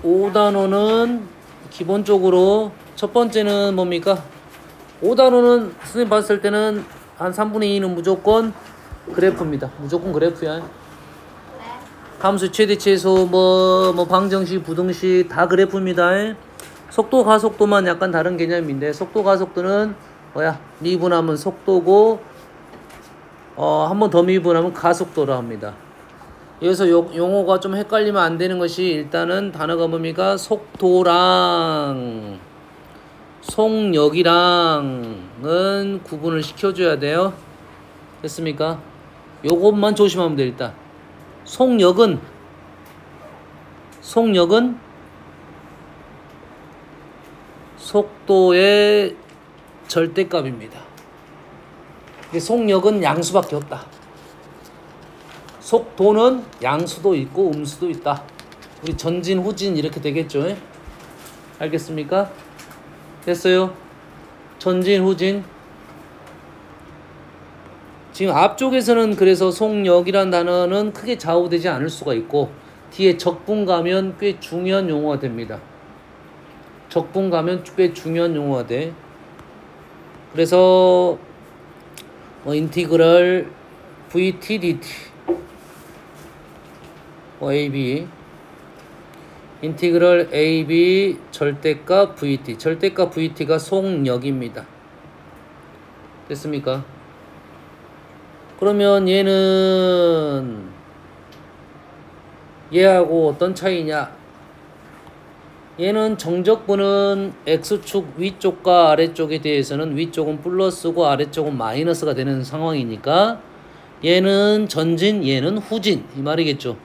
5단원은 기본적으로 첫 번째는 뭡니까? 5단원은 선생님 봤을 때는 한 3분의 2는 무조건 그래프입니다. 무조건 그래프야. 함수 최대 최소 뭐 방정식 부등식 다 그래프입니다. 속도 가속도만 약간 다른 개념인데 속도 가속도는 뭐야? 미분하면 속도고 한 번 더 미분하면 가속도라 합니다. 여기서 용어가 좀 헷갈리면 안 되는 것이 일단은 단어가 뭡니까? 속도랑 속력이랑은 구분을 시켜줘야 돼요. 됐습니까? 요것만 조심하면 돼. 일단 속력은 속도의 절대값입니다. 속력은 양수밖에 없다. 속도는 양수도 있고 음수도 있다. 우리 전진 후진 이렇게 되겠죠? 알겠습니까? 됐어요? 전진 후진. 지금 앞쪽에서는 그래서 속력이란 단어는 크게 좌우되지 않을 수가 있고 뒤에 적분 가면 꽤 중요한 용어가 됩니다. 적분 가면 꽤 중요한 용어가 돼. 그래서 인티그럴 VT dt AB 인티그럴 AB 절대값 VT 절대값 VT가 속력입니다. 됐습니까? 그러면 얘하고 어떤 차이냐? 얘는 정적분은 X축 위쪽과 아래쪽에 대해서는 위쪽은 플러스고 아래쪽은 마이너스가 되는 상황이니까 얘는 전진, 얘는 후진 이 말이겠죠.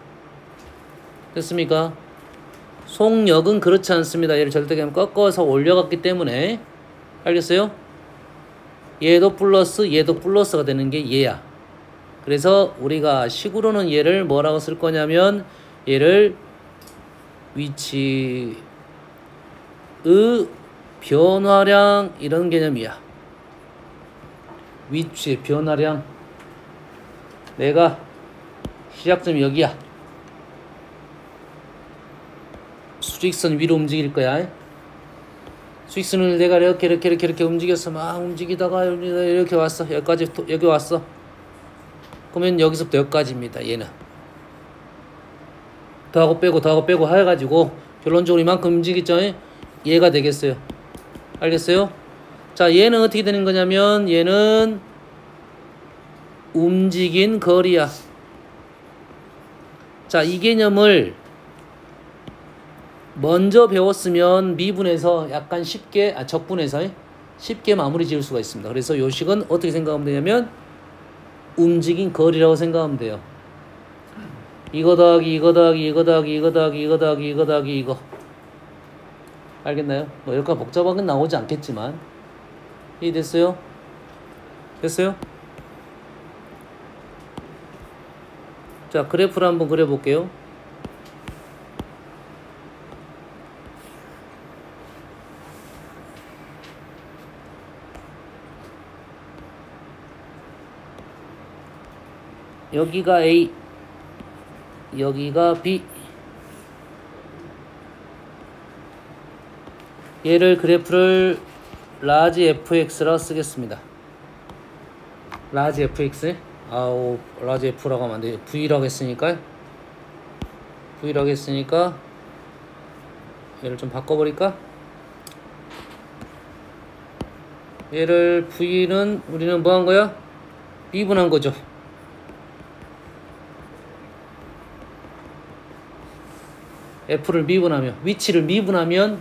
됐습니까? 속력은 그렇지 않습니다. 얘를 절대값 꺾어서 올려갔기 때문에 알겠어요? 얘도 플러스, 얘도 플러스가 되는 게 얘야. 그래서 우리가 식으로는 얘를 뭐라고 쓸 거냐면 얘를 위치의 변화량 이런 개념이야. 위치의 변화량. 내가 시작점이 여기야. 수직선 위로 움직일 거야. 수직선을 내가 이렇게 움직였어. 막 움직이다가 이렇게 왔어. 여기 왔어. 그러면 여기서부터 여기까지입니다. 얘는 더하고 빼고 해가지고 결론적으로 이만큼 움직이죠. 얘가 되겠어요. 알겠어요? 자, 얘는 어떻게 되는 거냐면 얘는 움직인 거리야. 자, 이 개념을 먼저 배웠으면 미분에서 약간 쉽게 적분해서 쉽게 마무리 지을 수가 있습니다. 그래서 요 식은 어떻게 생각하면 되냐면 움직인 거리라고 생각하면 돼요. 이거 더하기 이거 더하기 이거 더하기 이거 더하기 이거 더하기 이거 더하기 이거. 알겠나요? 뭐 여기까지 복잡하게 나오지 않겠지만 이해됐어요? 됐어요? 자, 그래프를 한번 그려볼게요. 여기가 A, 여기가 B. 얘를 그래프를 라지 fx라 쓰겠습니다. 라지 fx. 라지 f라고 하면 안 돼요. v라고 했으니까. v라고 했으니까 얘를 좀 바꿔버릴까? 얘를 v는 우리는 뭐 한 거야? 미분한 거죠. f를 미분하면, 위치를 미분하면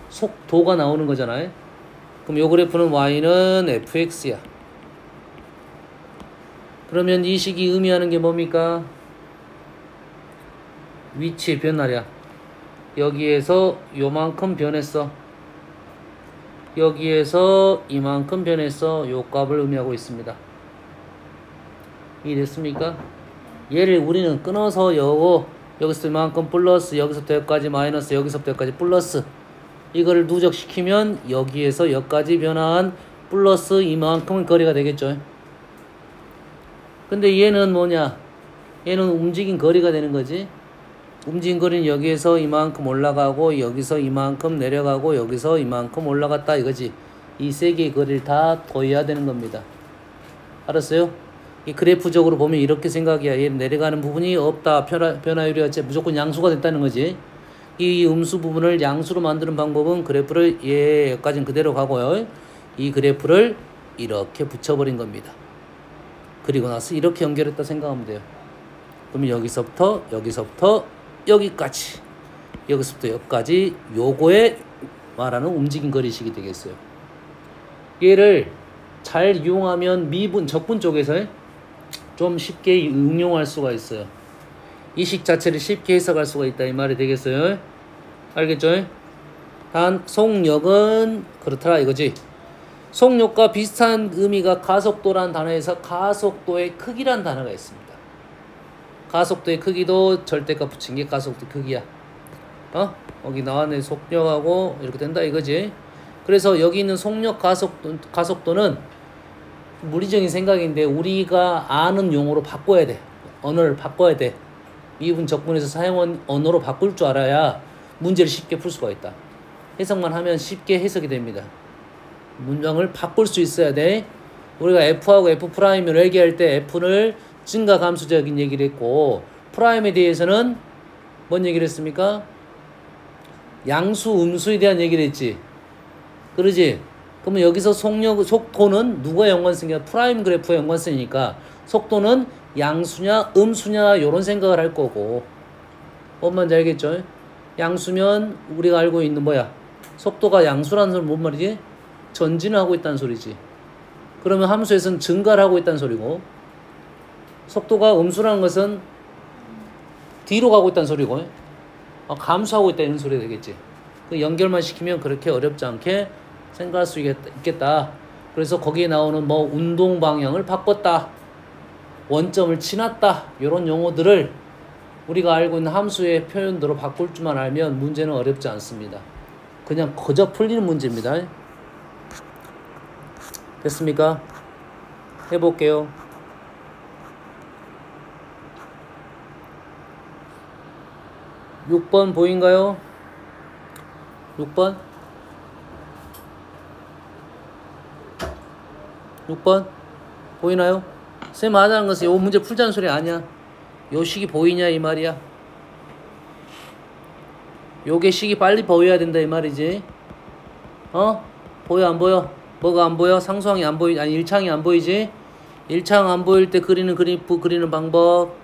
속도가 나오는 거잖아요. 그럼 요 그래프는 y는 fx야. 그러면 이 식이 의미하는 게 뭡니까? 위치의 변화량. 여기에서 요만큼 변했어. 여기에서 이만큼 변했어. 요 값을 의미하고 있습니다. 이해됐습니까? 얘를 우리는 끊어서 여기서 이만큼 플러스, 여기서부터 여기까지 마이너스, 여기서부터 여기까지 플러스, 이거를 누적시키면 여기에서 여기까지 변화한 플러스 이만큼의 거리가 되겠죠. 근데 얘는 뭐냐? 얘는 움직인 거리가 되는 거지. 움직인 거리는 여기에서 이만큼 올라가고 여기서 이만큼 내려가고 여기서 이만큼 올라갔다 이거지. 이 세 개의 거리를 다 더해야 되는 겁니다. 알았어요? 이 그래프적으로 보면 이렇게 생각이야. 얘 내려가는 부분이 없다. 변화율이 무조건 양수가 됐다는 거지. 이 음수 부분을 양수로 만드는 방법은 그래프를 여기까지는 그대로 가고요. 이 그래프를 이렇게 붙여버린 겁니다. 그리고 나서 이렇게 연결했다 생각하면 돼요. 그러면 여기서부터 여기까지, 여기서부터 여기까지 요거에 말하는 움직임 거리식이 되겠어요. 얘를 잘 이용하면 미분, 적분 쪽에서 좀 쉽게 응용할 수가 있어요. 이 식 자체를 쉽게 해석할 수가 있다 이 말이 되겠어요. 알겠죠? 단 속력은 그렇더라 이거지. 속력과 비슷한 의미가 가속도란 단어에서 가속도의 크기란 단어가 있습니다. 가속도의 크기도 절대값 붙인 게 가속도 크기야. 여기 나왔네. 속력하고 이렇게 된다 이거지. 그래서 여기 있는 속력 가속도는 물리적인 생각인데 우리가 아는 용어로 바꿔야 돼. 언어를 바꿔야 돼. 미분 적분에서 사용한 언어로 바꿀 줄 알아야 문제를 쉽게 풀 수가 있다. 해석만 하면 쉽게 해석이 됩니다. 문장을 바꿀 수 있어야 돼. 우리가 F하고 F'을 얘기할 때 F를 증가 감소적인 얘기를 했고 프라임에 대해서는 뭔 얘기를 했습니까? 양수, 음수에 대한 얘기를 했지. 그러지? 그러면 여기서 속도는 누가 연관성이야? 프라임 그래프의 연관성이니까 속도는 양수냐 음수냐 이런 생각을 할 거고 뭔 말인지 알겠죠? 양수면 우리가 알고 있는 뭐야? 속도가 양수라는 소리는 뭔 말이지? 전진을 하고 있다는 소리지. 그러면 함수에서는 증가를 하고 있다는 소리고 속도가 음수라는 것은 뒤로 가고 있다는 소리고 감소하고 있다는 소리가 되겠지. 그 연결만 시키면 그렇게 어렵지 않게 생각할 수 있겠다. 그래서 거기에 나오는 뭐 운동 방향을 바꿨다, 원점을 지났다 이런 용어들을 우리가 알고 있는 함수의 표현대로 바꿀 줄만 알면 문제는 어렵지 않습니다. 그냥 거저 풀리는 문제입니다. 됐습니까? 해볼게요. 6번 보인가요? 6번? 6번? 보이나요? 쌤 하자는 것은 요 문제 풀자는 소리 아니야. 요 식이 보이냐 이 말이야. 요게 식이 빨리 보여야 된다 이 말이지. 보여 안 보여? 뭐가 안 보여? 상수항이 안 보이, 아니 1창이 안 보이지? 1창 안 보일 때 그리는 그래프 그리는 방법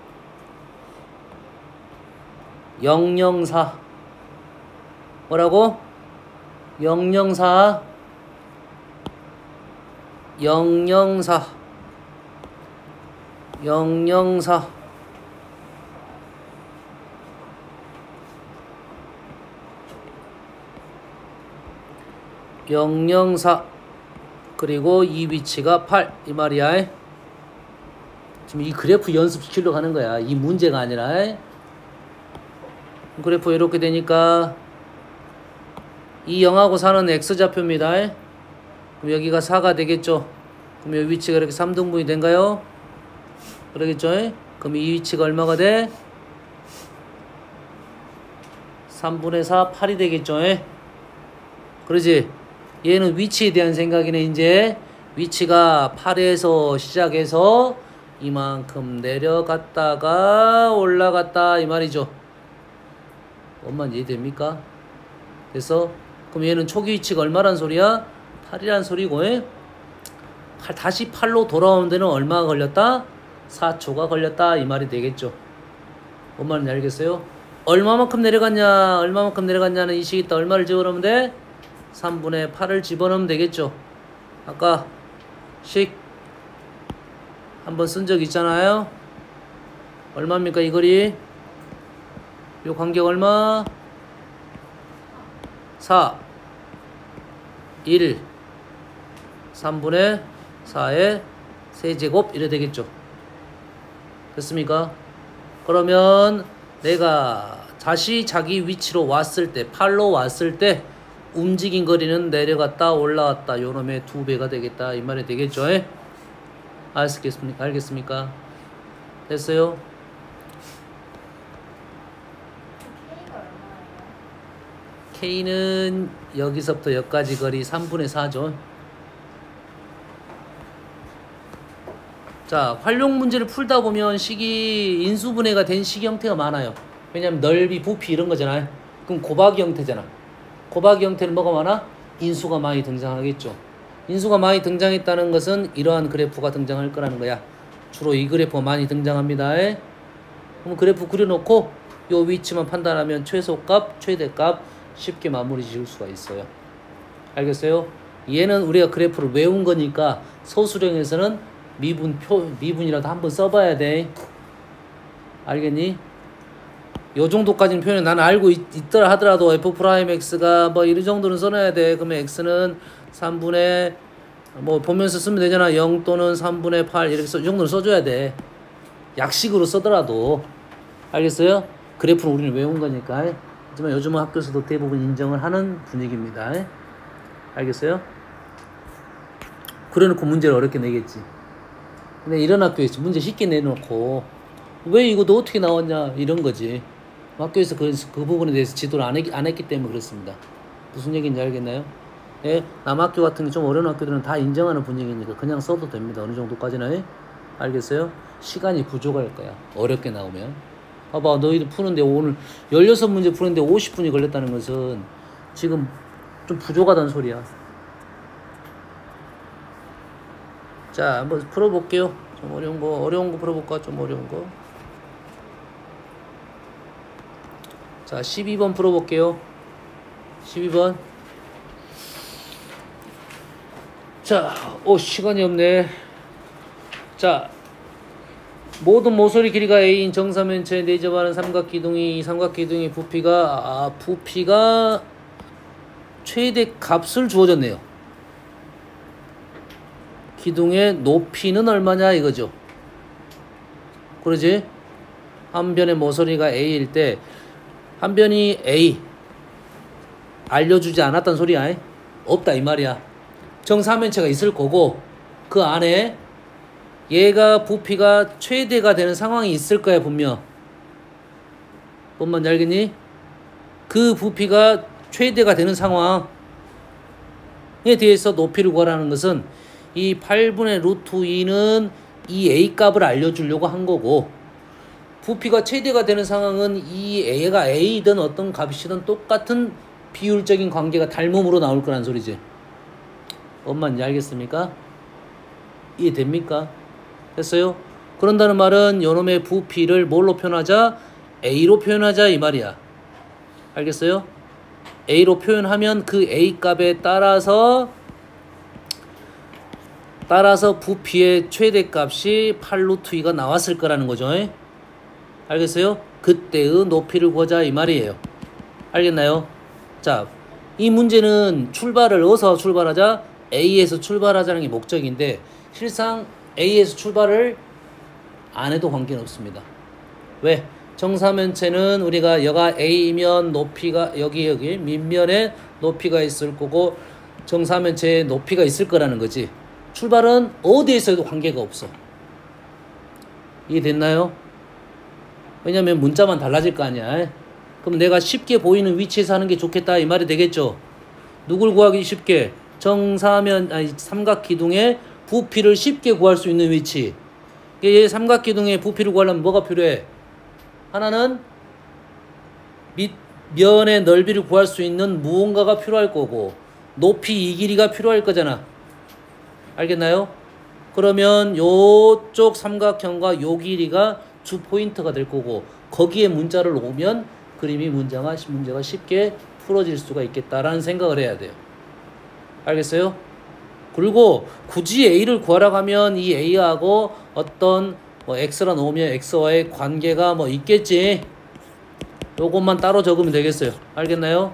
004 뭐라고? 004 004 004 004 그리고 이 위치가 8 이 말이야. 지금 이 그래프 연습시키려고 하는 거야. 이 문제가 아니라. 그래프 이렇게 되니까 이 0하고 4는 x좌표입니다. 그럼 여기가 4가 되겠죠. 그럼 이 위치가 이렇게 3등분이 된가요? 그러겠죠. 그럼 이 위치가 얼마가 돼? 3분의 4 8이 되겠죠. 그러지. 얘는 위치에 대한 생각이네. 이제 위치가 8에서 시작해서 이만큼 내려갔다가 올라갔다 이 말이죠. 뭔만 이해됩니까? 됐어? 그럼 얘는 초기 위치가 얼마란 소리야? 8이란 소리고 다시 8로 돌아오는 데는 얼마가 걸렸다? 4초가 걸렸다 이 말이 되겠죠. 뭔 말인지 알겠어요? 얼마만큼 내려갔냐는 이 식이 있다. 얼마를 집어넣으면 돼? 3분의 8을 집어넣으면 되겠죠. 아까 식 한번 쓴 적 있잖아요. 얼마입니까 이 거리? 요 간격 얼마? 4 1 3분의 4의 세제곱 이래 되겠죠. 됐습니까? 그러면 내가 다시 자기 위치로 왔을 때 8로 왔을 때 움직인 거리는 내려갔다 올라왔다 요놈의 2배가 되겠다 이 말이 되겠죠. 알겠습니까? 됐어요? K는 여기서부터 여기까지 거리 3분의 4죠. 자, 활용 문제를 풀다 보면 식이 인수분해가 된 식 형태가 많아요. 왜냐면 넓이, 부피 이런 거잖아요. 그럼 곱하기 형태잖아. 곱하기 형태는 뭐가 많아? 인수가 많이 등장하겠죠. 인수가 많이 등장했다는 것은 이러한 그래프가 등장할 거라는 거야. 주로 이 그래프가 많이 등장합니다. 그럼 그래프 그려놓고 요 위치만 판단하면 최소값, 최대값 쉽게 마무리 지을 수가 있어요. 알겠어요? 얘는 우리가 그래프를 외운 거니까 서술형에서는 미분이라도 한번 써봐야 돼. 알겠니? 요 정도까지는 표현을 나는 알고 있더라 하더라도 f'x가 뭐 이 정도는 써놔야 돼. 그러면 x는 3분의 뭐 보면서 쓰면 되잖아. 0 또는 3분의 8 이렇게 이 정도는 써줘야 돼. 약식으로 써더라도. 알겠어요? 그래프는 우리는 외운 거니까. 하지만 요즘은 학교에서도 대부분 인정을 하는 분위기입니다. 알겠어요? 그래놓고 문제를 어렵게 내겠지. 근데 이런 학교에서 문제 쉽게 내놓고 왜 이거 너 어떻게 나왔냐 이런 거지. 학교에서 그 부분에 대해서 지도를 안 했기 때문에 그렇습니다. 무슨 얘기인지 알겠나요? 예, 남학교 같은 게 좀 어려운 학교들은 다 인정하는 분위기니까 그냥 써도 됩니다. 어느 정도까지는. 알겠어요? 시간이 부족할 거야. 어렵게 나오면. 봐봐, 너희들 푸는데 오늘 16문제 푸는데 50분이 걸렸다는 것은 지금 좀 부족하다는 소리야. 자, 한번 풀어볼게요. 좀 어려운 거 풀어볼까? 좀 어려운 거. 자, 12번 풀어볼게요. 12번. 자, 시간이 없네. 자, 모든 모서리 길이가 A인 정사면체에 내접하는 삼각기둥이, 부피가 최대 값을 주어졌네요. 기둥의 높이는 얼마냐 이거죠. 그러지? 한 변의 모서리가 A일 때 한 변이 A 알려주지 않았단 소리야. 없다 이 말이야. 정사면체가 있을 거고 그 안에 얘가 부피가 최대가 되는 상황이 있을 거야 분명. 뭔 말인지 알겠니? 그 부피가 최대가 되는 상황에 대해서 높이를 구하라는 것은 이 8분의 루트 2는 이 A 값을 알려주려고 한 거고 부피가 최대가 되는 상황은 이 A가 A든 어떤 값이든 똑같은 비율적인 관계가 닮음으로 나올 거란 소리지. 뭔 말인지 알겠습니까? 이해됩니까? 됐어요? 그런다는 말은 요놈의 부피를 뭘로 표현하자? A로 표현하자 이 말이야. 알겠어요? A로 표현하면 그 A 값에 따라서 부피의 최대값이 8루트 2가 나왔을 거라는 거죠. 알겠어요? 그때의 높이를 구하자 이 말이에요. 알겠나요? 자, 이 문제는 어디서 출발하자? A에서 출발하자는 게 목적인데 실상 A에서 출발을 안 해도 관계는 없습니다. 왜? 정사면체는 우리가 여가 A면 높이가 여기 밑면에 높이가 있을 거고 정사면체에 높이가 있을 거라는 거지. 출발은 어디에서 해도 관계가 없어. 이해됐나요? 왜냐면 문자만 달라질 거 아니야. 그럼 내가 쉽게 보이는 위치에서 하는 게 좋겠다 이 말이 되겠죠. 누굴 구하기 쉽게? 삼각기둥의 부피를 쉽게 구할 수 있는 위치. 얘 삼각기둥의 부피를 구하려면 뭐가 필요해? 하나는 밑면의 넓이를 구할 수 있는 무언가가 필요할 거고 높이 이 길이가 필요할 거잖아. 알겠나요? 그러면 요쪽 삼각형과 요 길이가 주 포인트가 될 거고 거기에 문자를 놓으면 문제가 쉽게 풀어질 수가 있겠다라는 생각을 해야 돼요. 알겠어요? 그리고 굳이 A를 구하라고 하면 이 A하고 어떤 X라 놓으면 X와의 관계가 있겠지. 요것만 따로 적으면 되겠어요. 알겠나요?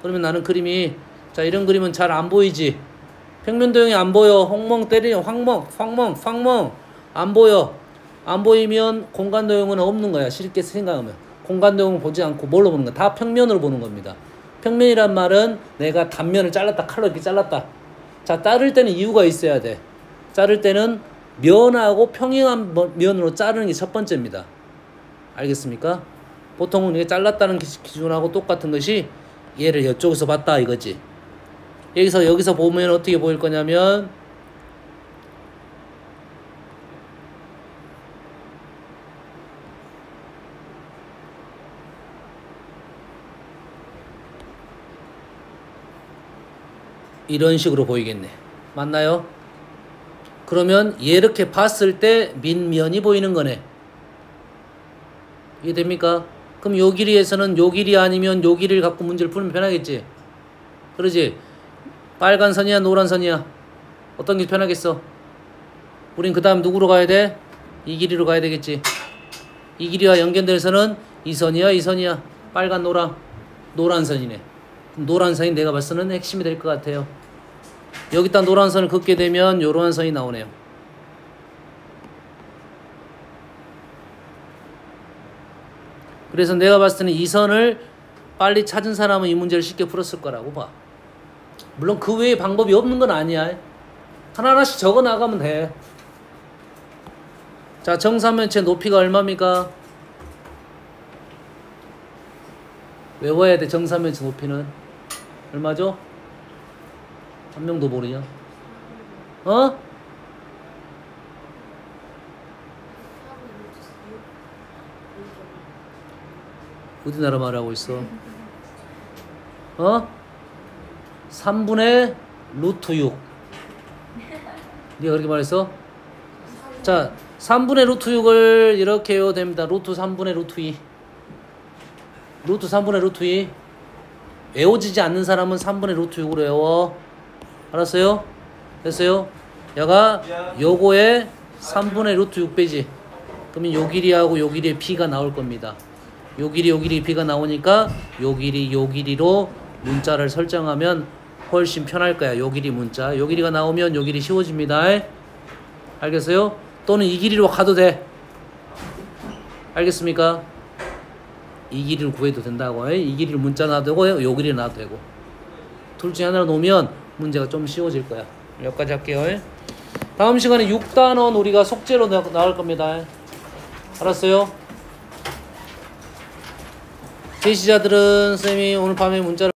그러면 나는 그림이 자 이런 그림은 잘 안 보이지. 평면도형이 안 보여. 홍멍 때리면 황멍 안 보여. 안 보이면 공간도형은 없는 거야. 쉽게 생각하면. 공간도형을 보지 않고 뭘로 보는 거야? 다 평면으로 보는 겁니다. 평면이란 말은 내가 단면을 잘랐다. 칼로 이렇게 잘랐다. 자, 자를 때는 이유가 있어야 돼. 자를 때는 면하고 평행한 면으로 자르는 게 첫 번째입니다. 알겠습니까? 보통은 이게 잘랐다는 기준하고 똑같은 것이 얘를 이쪽에서 봤다 이거지. 여기서 보면 어떻게 보일 거냐면 이런 식으로 보이겠네. 맞나요? 그러면 이렇게 봤을 때 밑면이 보이는 거네. 이해됩니까? 그럼 요 길이에서는 요 길이 아니면 요 길이를 갖고 문제를 풀면 편하겠지? 그러지? 빨간 선이야 노란 선이야? 어떤 게 편하겠어? 우린 그 다음 누구로 가야 돼? 이 길이로 가야 되겠지? 이 길이와 연결된 선은 이 선이야 이 선이야? 빨간 노란 선이네. 노란 선이 내가 봤을 때는 핵심이 될 것 같아요. 여기다 노란 선을 긋게 되면 요런 선이 나오네요. 그래서 내가 봤을 때는 이 선을 빨리 찾은 사람은 이 문제를 쉽게 풀었을 거라고 봐. 물론 그 외에 방법이 없는 건 아니야. 하나하나씩 적어 나가면 돼. 자, 정사면체 높이가 얼마입니까? 외워야 돼. 정사면체 높이는 얼마죠? 한 명도 모르냐? 어? 어디 나라 말하고 있어? 어? 3분의 루트 6. 네가 그렇게 말했어? 자, 3분의 루트 6을 이렇게 외워도 됩니다. 루트 3분의 루트 2. 루트 3분의 루트 2. 외워지지 않는 사람은 3분의 루트 6으로 외워. 알았어요? 됐어요? 야가 요거에 3분의 루트 6 빼지. 그러면 요 길이하고 요 길이의 P가 나올 겁니다. 요 길이 P가 나오니까 요 길이로 문자를 설정하면 훨씬 편할 거야. 요 길이 문자. 요 길이가 나오면 요 길이 쉬워집니다. 알겠어요? 또는 이 길이로 가도 돼. 알겠습니까? 이 길이를 구해도 된다고. 이 길이를 문자 놔도 되고 요 길이 놔도 되고. 둘 중에 하나를 놓으면 문제가 좀 쉬워질 거야. 여기까지 할게요. 다음 시간에 6단원 우리가 속죄로 나올 겁니다. 알았어요? 제시자들은 선생님이 오늘 밤에 문자를